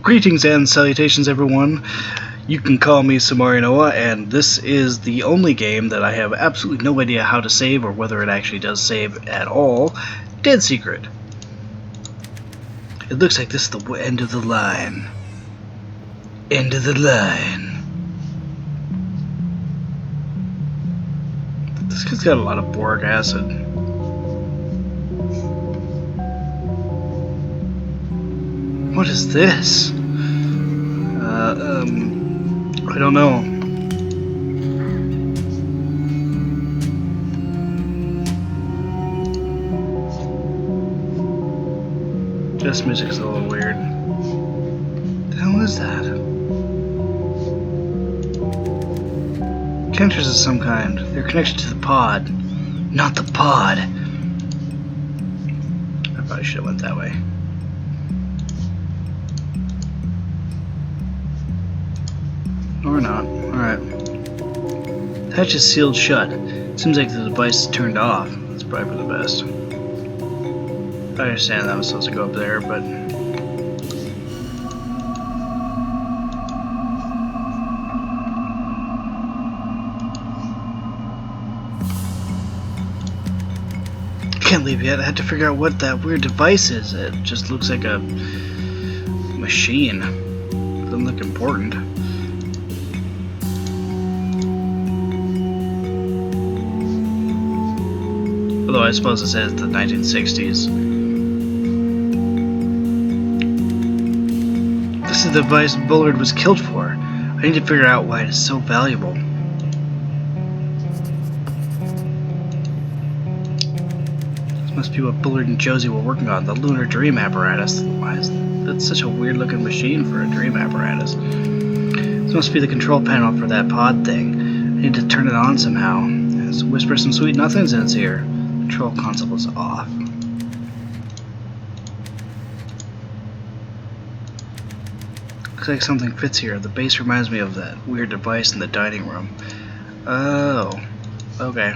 Greetings and salutations, everyone. You can call me Somarinoa, and this is the only game that I have absolutely no idea how to save or whether it actually does save at all. Dead Secret. It looks like this is the end of the line. End of the line. This kid's got a lot of boric acid. What is this? I don't know. This music's a little weird. What the hell is that? Connectors of some kind. They're connected to the pod. Not the pod. I probably should have went that way. Or not. Alright. The hatch is sealed shut. Seems like the device is turned off. That's probably for the best. I understand that was supposed to go up there, but... can't leave yet. I had to figure out what that weird device is. It just looks like a machine. Doesn't look important. Although I suppose it says the 1960s. This is the device Bullard was killed for. I need to figure out why it is so valuable. Must be what Bullard and Josie were working on, the Lunar Dream apparatus. Why is that such a weird looking machine for a dream apparatus? This must be the control panel for that pod thing. I need to turn it on somehow. Let's whisper some sweet nothings in its ear. Control console is off. Looks like something fits here. The base reminds me of that weird device in the dining room. Oh. Okay.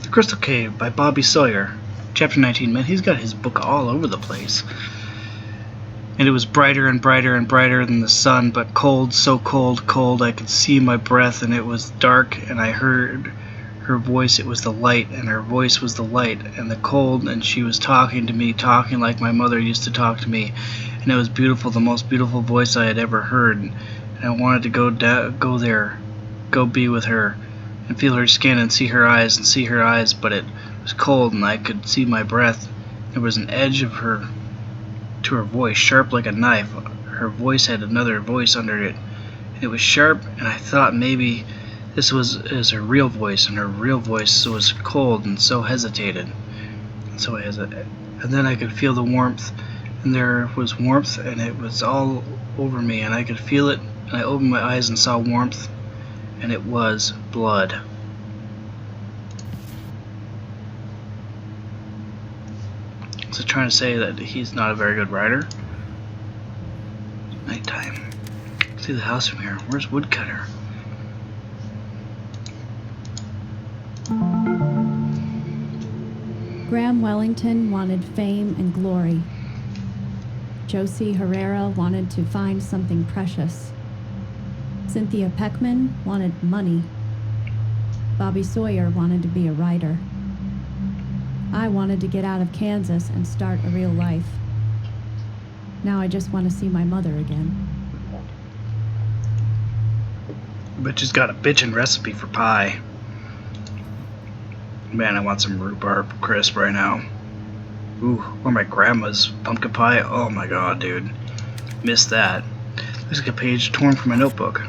The Crystal Cave by Bobby Sawyer. Chapter 19. Man, he's got his book all over the place. And it was brighter and brighter and brighter than the sun, but cold, so cold, cold, I could see my breath, and it was dark, and I heard her voice, it was the light, and her voice was the light, and the cold, and she was talking to me, talking like my mother used to talk to me, and it was beautiful, the most beautiful voice I had ever heard, and I wanted to go there, go be with her, and feel her skin, and see her eyes, but it was cold, and I could see my breath. There was an edge of her to her voice, sharp like a knife. Her voice had another voice under it, and it was sharp, and I thought maybe this was her real voice, and her real voice was cold and so hesitated. And then I could feel the warmth, and there was warmth, and it was all over me, and I could feel it, and I opened my eyes and saw warmth, and it was blood. So trying to say that he's not a very good writer. Nighttime. See the house from here. Where's Woodcutter? Graham Wellington wanted fame and glory. Josie Herrera wanted to find something precious. Cynthia Peckman wanted money. Bobby Sawyer wanted to be a writer. I wanted to get out of Kansas and start a real life. Now I just want to see my mother again. But she's got a bitchin' recipe for pie. Man, I want some rhubarb crisp right now. Ooh, or my grandma's pumpkin pie. Oh my god, dude. Missed that. Looks like a page torn from a notebook.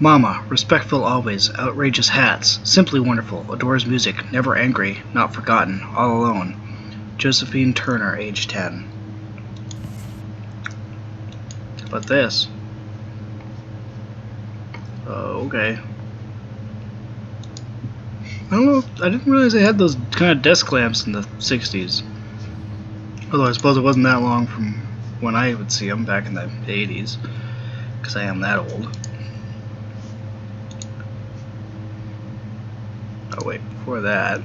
Mama, respectful always, outrageous hats, simply wonderful, adores music, never angry, not forgotten, all alone. Josephine Turner, age 10. How about this? Oh, okay. I don't know, I didn't realize they had those kind of desk lamps in the 60s. Although I suppose it wasn't that long from when I would see them back in the 80s, because I am that old. Oh wait, before that,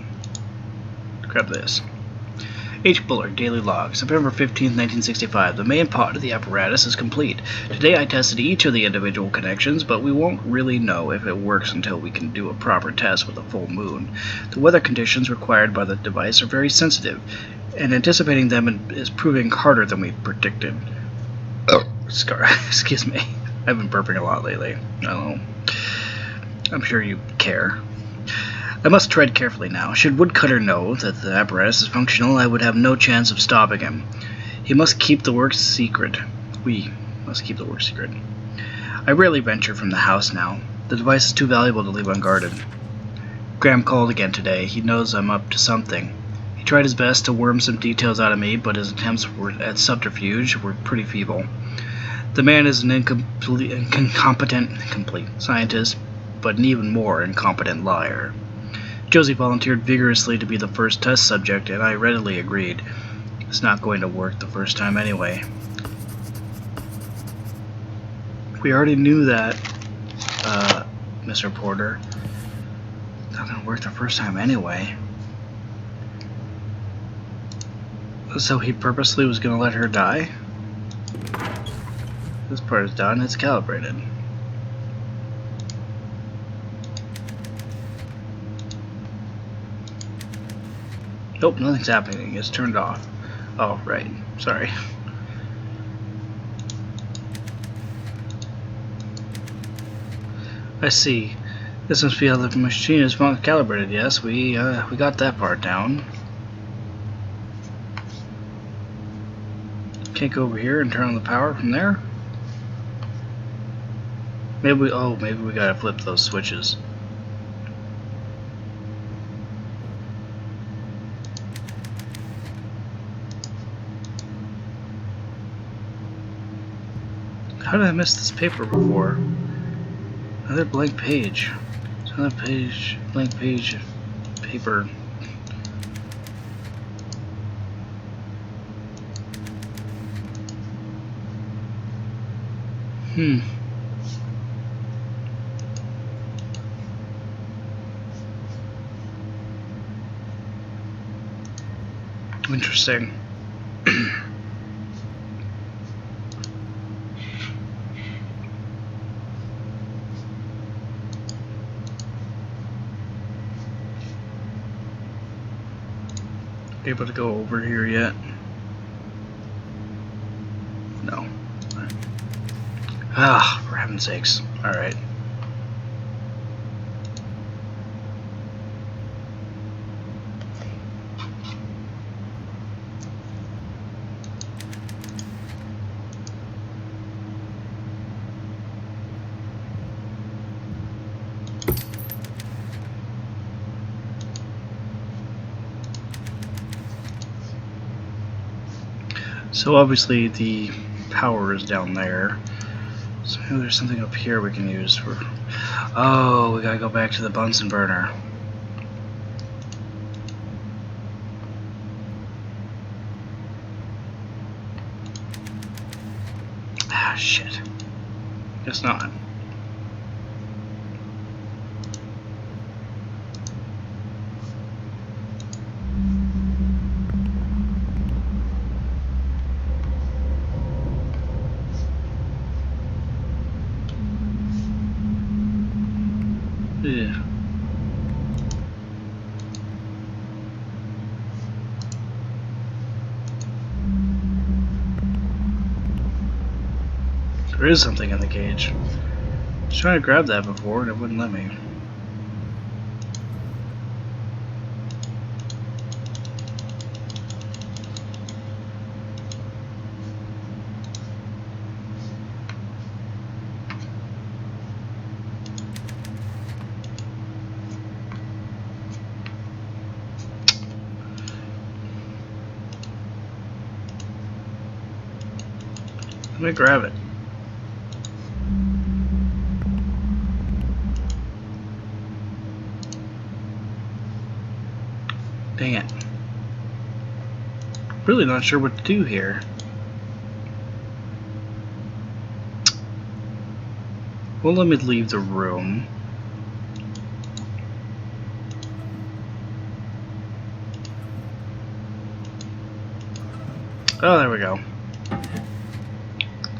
grab this. H. Bullard, Daily Log, September 15, 1965. The main part of the apparatus is complete. Today I tested each of the individual connections, but we won't really know if it works until we can do a proper test with a full moon. The weather conditions required by the device are very sensitive, and anticipating them is proving harder than we predicted. Excuse me. I've been burping a lot lately. I don't know. I'm sure you care. I must tread carefully now. Should Woodcutter know that the apparatus is functional, I would have no chance of stopping him. He must keep the work secret. We must keep the work secret. I rarely venture from the house now. The device is too valuable to leave unguarded. Graham called again today. He knows I'm up to something. He tried his best to worm some details out of me, but his attempts at subterfuge were pretty feeble. The man is an incompetent scientist, but an even more incompetent liar. Josie volunteered vigorously to be the first test subject, and I readily agreed. It's not going to work the first time anyway. We already knew that, Mr. Porter. It's not going to work the first time anyway. So he purposely was going to let her die? This part is done. It's calibrated. Nope, nothing's happening. It's turned off. Oh, right. Sorry. I see. This must be how the machine is calibrated. Yes, we got that part down. Can't go over here and turn on the power from there. Maybe we gotta flip those switches. How did I miss this paper before? Another blank page. Another page, blank page, paper. Interesting. Able to go over here yet? No. Right. Ah, for heaven's sakes. Alright. So obviously the power is down there. So maybe there's something up here we can use for... Oh, we gotta go back to the Bunsen burner. Ah, shit. Guess not. Yeah. There is something in the cage. I was trying to grab that before and it wouldn't let me. Let me grab it. Dang it. Really not sure what to do here. Well, let me leave the room. Oh, there we go.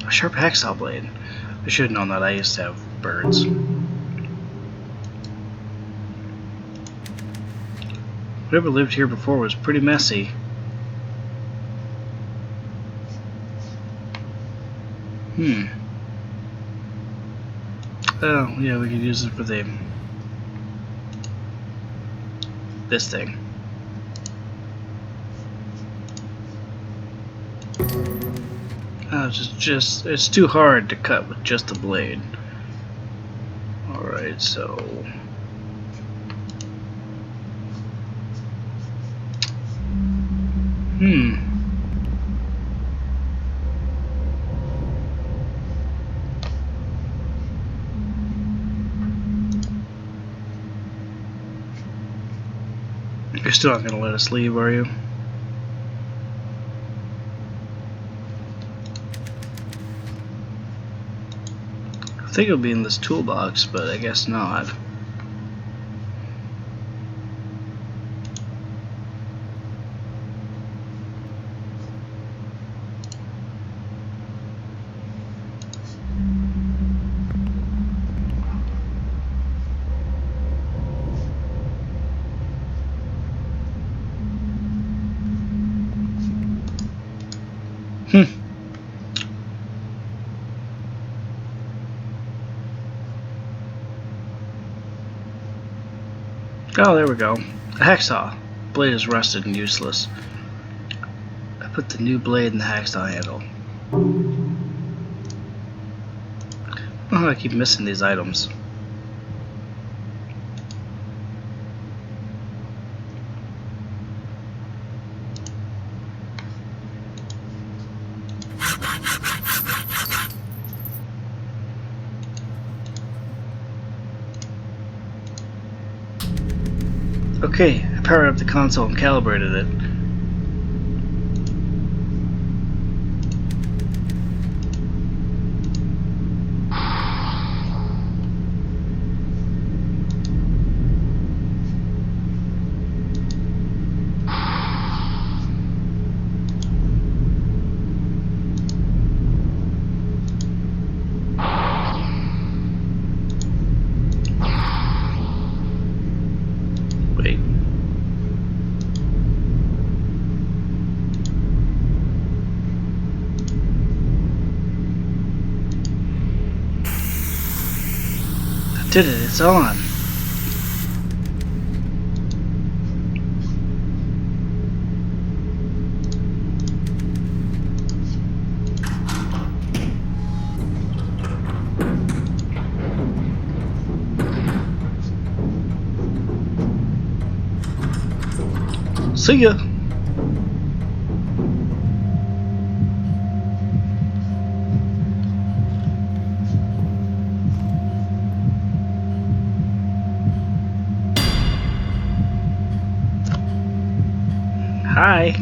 A sharp hacksaw blade. I should have known that. I used to have birds. Whoever lived here before was pretty messy. Oh, yeah, we could use it for this thing. Oh, it's too hard to cut with just a blade. Alright, so... You're still not gonna let us leave, are you? I think it'll be in this toolbox, but I guess not. Oh, there we go. A hacksaw. Blade is rusted and useless. I put the new blade in the hacksaw handle. Oh, I keep missing these items. Okay, I powered up the console and calibrated it. Wait. I did it, it's on. See ya. Hi.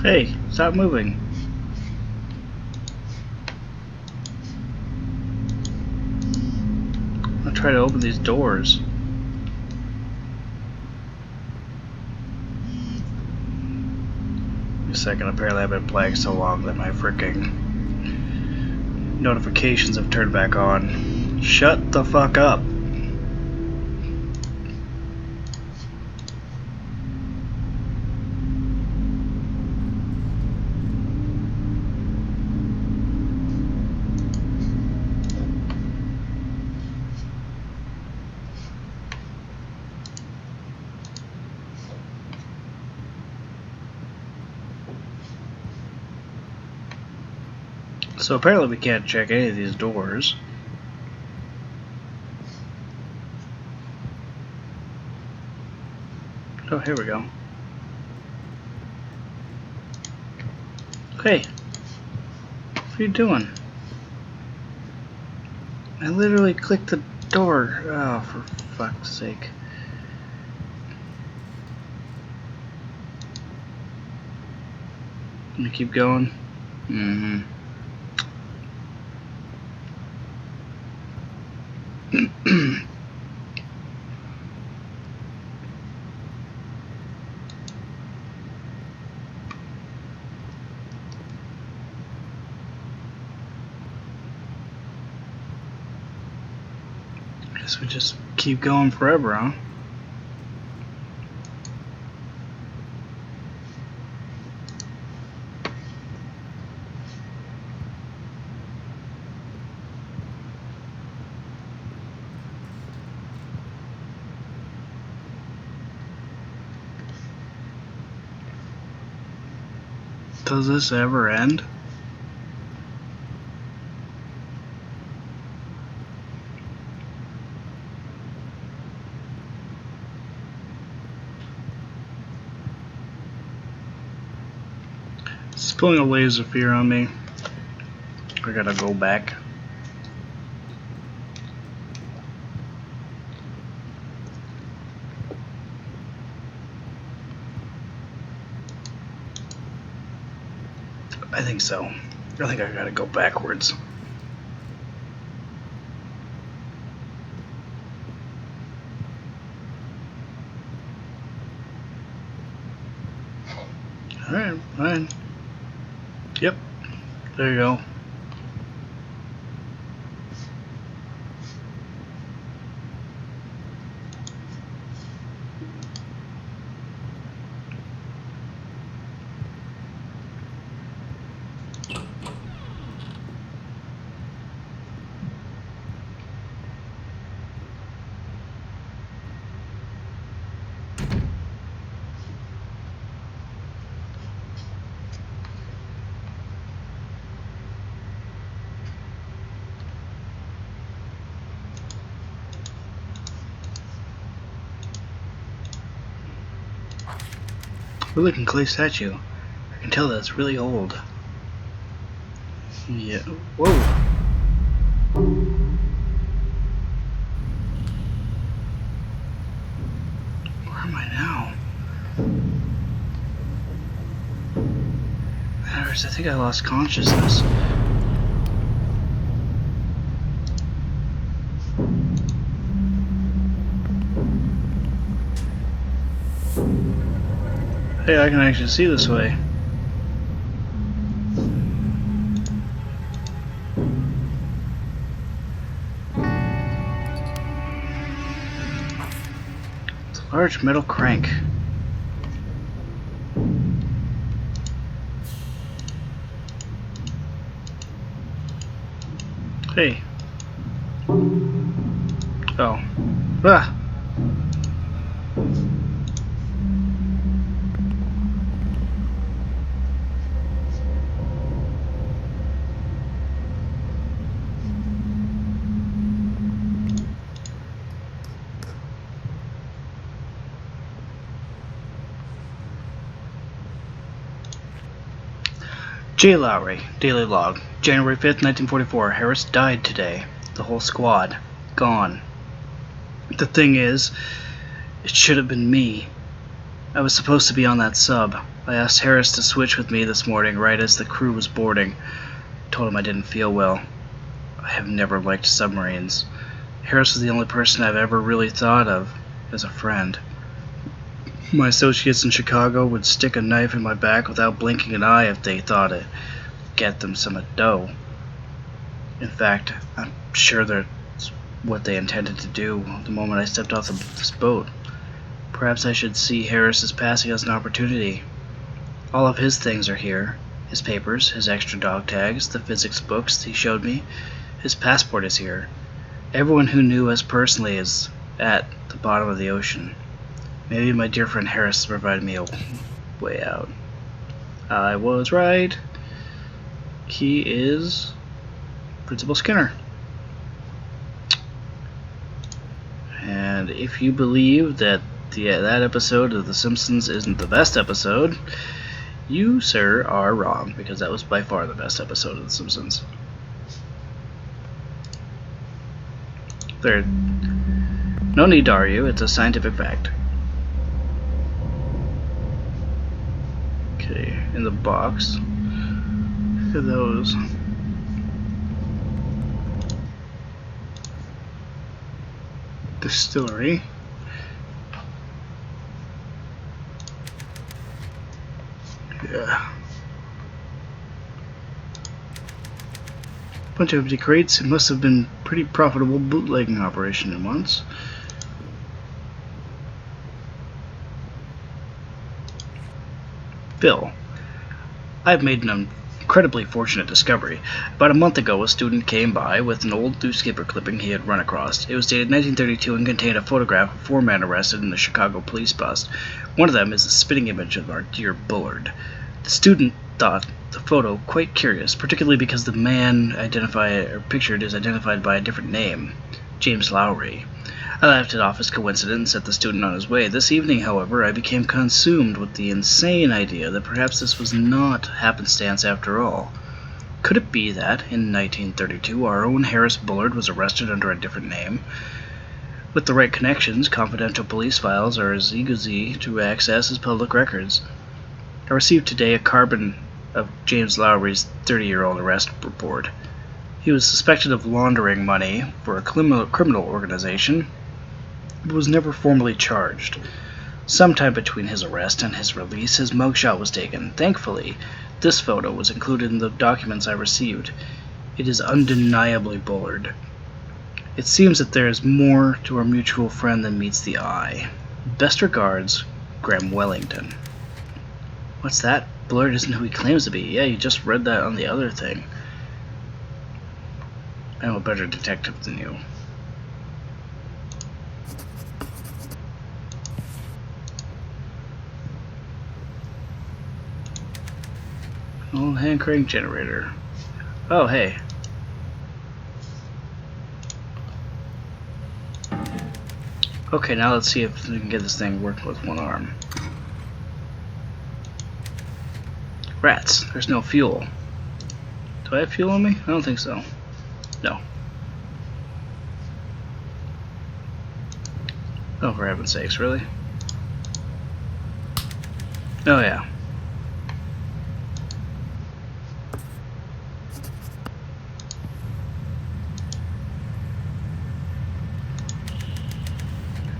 Hey, stop moving. I'll try to open these doors. A second, apparently I've been playing so long that my freaking notifications have turned back on. Shut the fuck up. So apparently we can't check any of these doors. Oh, here we go. Hey, what are you doing? I literally clicked the door. Oh, for fuck's sake. Let me keep going. Mm-hmm. Guess we just keep going forever, huh? Does this ever end? It's pulling a laser fear on me. I gotta go back. I think so. I think I gotta go backwards. Alright, fine. Yep. There you go. Really can clay statue. I can tell that it's really old. Yeah. Whoa. Where am I now? I think I lost consciousness. Hey, I can actually see this way. It's a large metal crank. Hey. Oh. Ah! J. Lowry, Daily Log, January 5th, 1944. Harris died today. The whole squad. Gone. The thing is, it should have been me. I was supposed to be on that sub. I asked Harris to switch with me this morning right as the crew was boarding. Told him I didn't feel well. I have never liked submarines. Harris was the only person I've ever really thought of as a friend. My associates in Chicago would stick a knife in my back without blinking an eye if they thought it would get them some dough. In fact, I'm sure that's what they intended to do the moment I stepped off this boat. Perhaps I should see Harris's passing as an opportunity. All of his things are here. His papers, his extra dog tags, the physics books he showed me. His passport is here. Everyone who knew us personally is at the bottom of the ocean. Maybe my dear friend Harris provided me a way out. I was right. He is Principal Skinner. And if you believe that that episode of The Simpsons isn't the best episode, you, sir, are wrong, because that was by far the best episode of The Simpsons. Third, no need to argue, it's a scientific fact. Okay, in the box. Look at those. Distillery. Yeah. Bunch of empty crates. It must have been a pretty profitable bootlegging operation at once. Bill. I've made an incredibly fortunate discovery. About a month ago, a student came by with an old newspaper clipping he had run across. It was dated 1932 and contained a photograph of 4 men arrested in the Chicago police bust. One of them is a spitting image of our dear Bullard. The student thought the photo quite curious, particularly because the man pictured is identified by a different name, James Lowry. I laughed it off as coincidence and set the student on his way. This evening, however, I became consumed with the insane idea that perhaps this was not happenstance after all. Could it be that, in 1932, our own Harris Bullard was arrested under a different name? With the right connections, confidential police files are as easy to access as public records. I received today a carbon of James Lowry's 30-year-old arrest report. He was suspected of laundering money for a criminal organization, but was never formally charged. Sometime between his arrest and his release, his mugshot was taken. Thankfully, this photo was included in the documents I received. It is undeniably Bullard. It seems that there is more to our mutual friend than meets the eye. Best regards, Graham Wellington. What's that? Bullard isn't who he claims to be. Yeah, you just read that on the other thing. I'm a better detective than you. Old hand crank generator. Oh, hey. Okay, now let's see if we can get this thing working with one arm. Rats, there's no fuel. Do I have fuel on me? I don't think so. No. Oh, for heaven's sakes, really? Oh, yeah.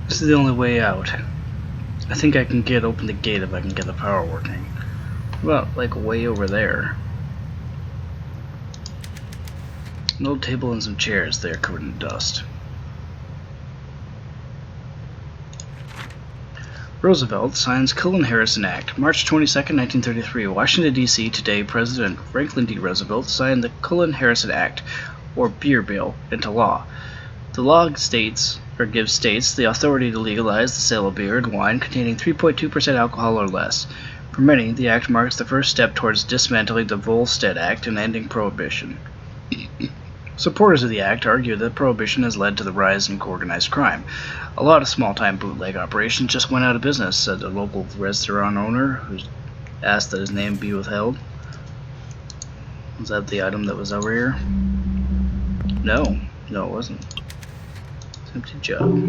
This is the only way out. I think I can open the gate if I can get the power working. Well, like way over there. An old table and some chairs. They are covered in dust. Roosevelt signs Cullen-Harrison Act. March 22, 1933. Washington, D.C. Today, President Franklin D. Roosevelt signed the Cullen-Harrison Act, or Beer Bill, into law. The law gives states the authority to legalize the sale of beer and wine containing 3.2% alcohol or less. For many, the act marks the first step towards dismantling the Volstead Act and ending prohibition. Supporters of the act argue that prohibition has led to the rise in organized crime. A lot of small-time bootleg operations just went out of business, said a local restaurant owner who asked that his name be withheld. Was that the item that was over here? No, it wasn't. It's an empty jug.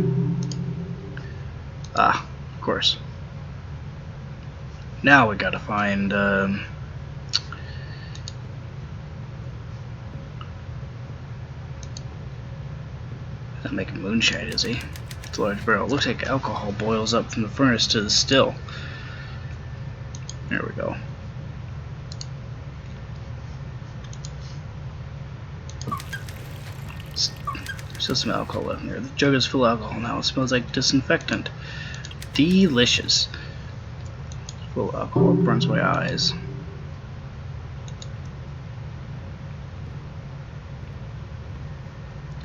Ah, of course. Now we gotta find, not making moonshine, is he? It's a large barrel. It looks like alcohol boils up from the furnace to the still. There we go. Still some alcohol left in there. The jug is full of alcohol now. It smells like disinfectant. Delicious. Full of alcohol. It burns my eyes.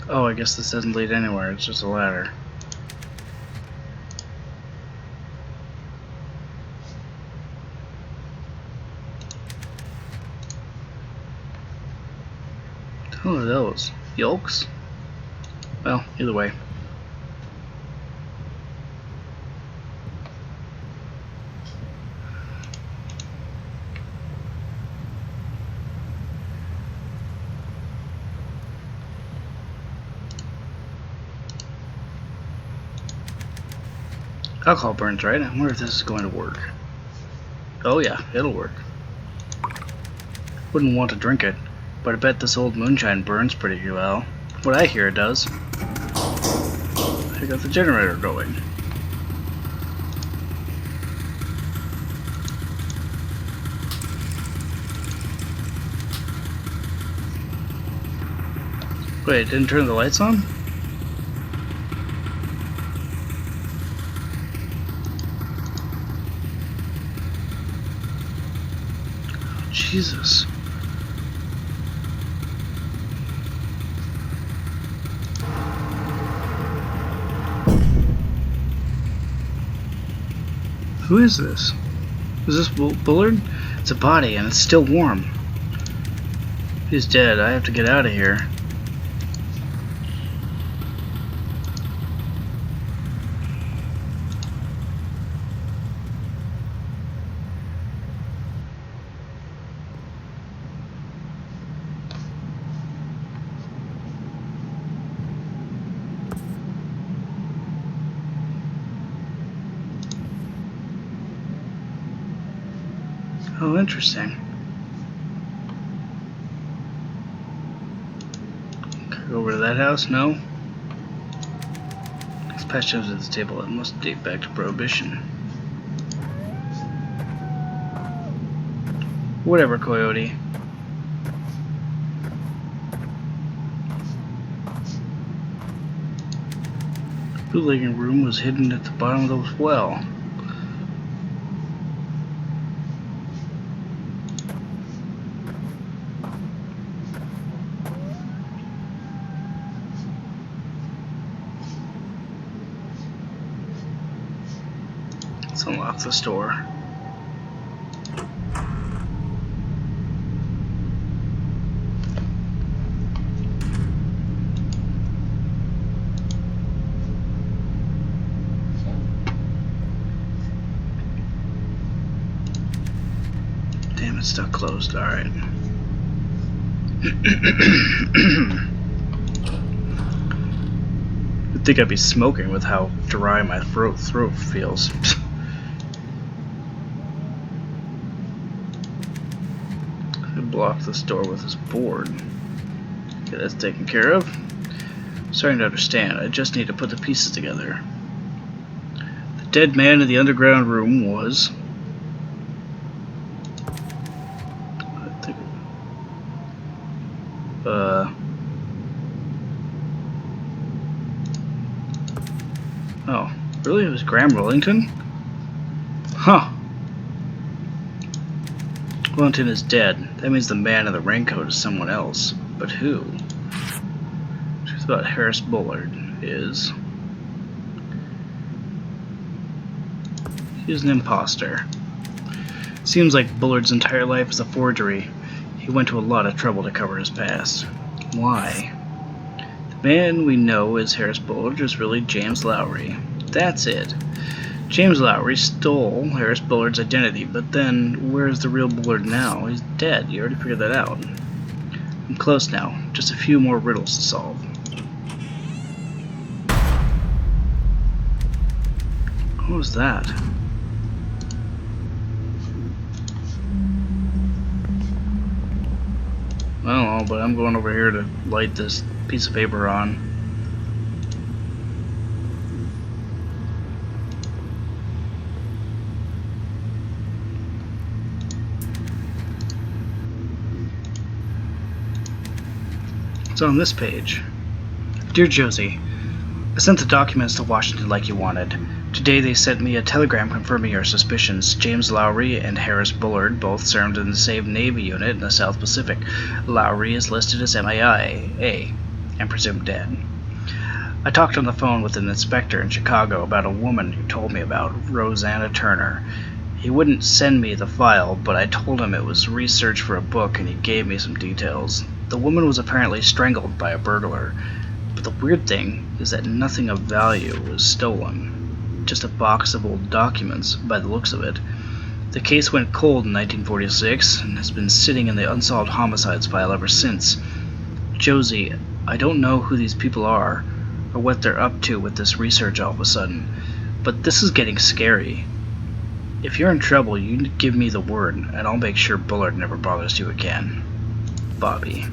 Oh, I guess this doesn't lead anywhere. It's just a ladder. What are those? Yolks? Well, either way. Alcohol burns, right? I wonder if this is going to work. Oh yeah, it'll work. Wouldn't want to drink it, but I bet this old moonshine burns pretty well. What I hear it does. I got the generator going. Wait, didn't turn the lights on? Jesus. Who is this? Is this Bullard? It's a body and it's still warm. He's dead. I have to get out of here. Oh, interesting. Can I go over to that house? No. These past shows at this table, it must date back to Prohibition. Whatever, Coyote. Bootlegging room was hidden at the bottom of the well. Let's unlock the store. Damn, it's stuck closed. Alright. You'd think I'd be smoking with how dry my throat feels. Blocked this door with his board. Okay, that's taken care of. Starting to understand. I just need to put the pieces together. The dead man in the underground room was... Oh, really? It was Graham Wellington? Huh. Wellington is dead. That means the man in the raincoat is someone else. But who? Truth about Harris Bullard is... he's an imposter. Seems like Bullard's entire life is a forgery. He went to a lot of trouble to cover his past. Why? The man we know as Harris Bullard is really James Lowry. That's it. James Lowry stole Harris Bullard's identity, but then where's the real Bullard now? He's dead. You already figured that out. I'm close now. Just a few more riddles to solve. What was that? I don't know, but I'm going over here to light this piece of paper on. It's on this page. Dear Josie, I sent the documents to Washington like you wanted. Today they sent me a telegram confirming your suspicions. James Lowry and Harris Bullard both served in the same Navy unit in the South Pacific. Lowry is listed as MIA and presumed dead. I talked on the phone with an inspector in Chicago about a woman you told me about, Rosanna Turner. He wouldn't send me the file, but I told him it was research for a book and he gave me some details. The woman was apparently strangled by a burglar. But the weird thing is that nothing of value was stolen. Just a box of old documents, by the looks of it. The case went cold in 1946 and has been sitting in the unsolved homicides file ever since. Josie, I don't know who these people are, or what they're up to with this research all of a sudden, but this is getting scary. If you're in trouble, you give me the word, and I'll make sure Bullard never bothers you again. Bobby.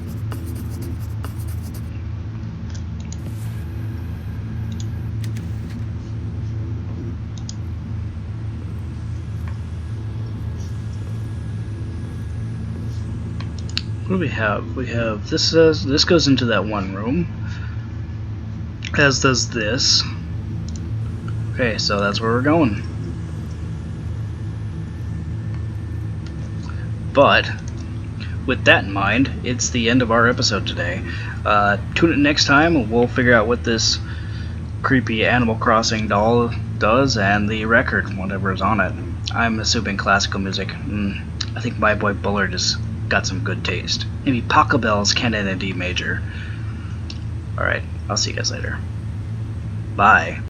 What do we have? We have this goes into that one room, as does this. Okay, so that's where we're going. But with that in mind, it's the end of our episode today. Tune in next time, and we'll figure out what this creepy Animal Crossing doll does and the record, whatever is on it. I'm assuming classical music. I think my boy Bullard has got some good taste. Maybe Pachelbel's Canon in D major. Alright, I'll see you guys later. Bye.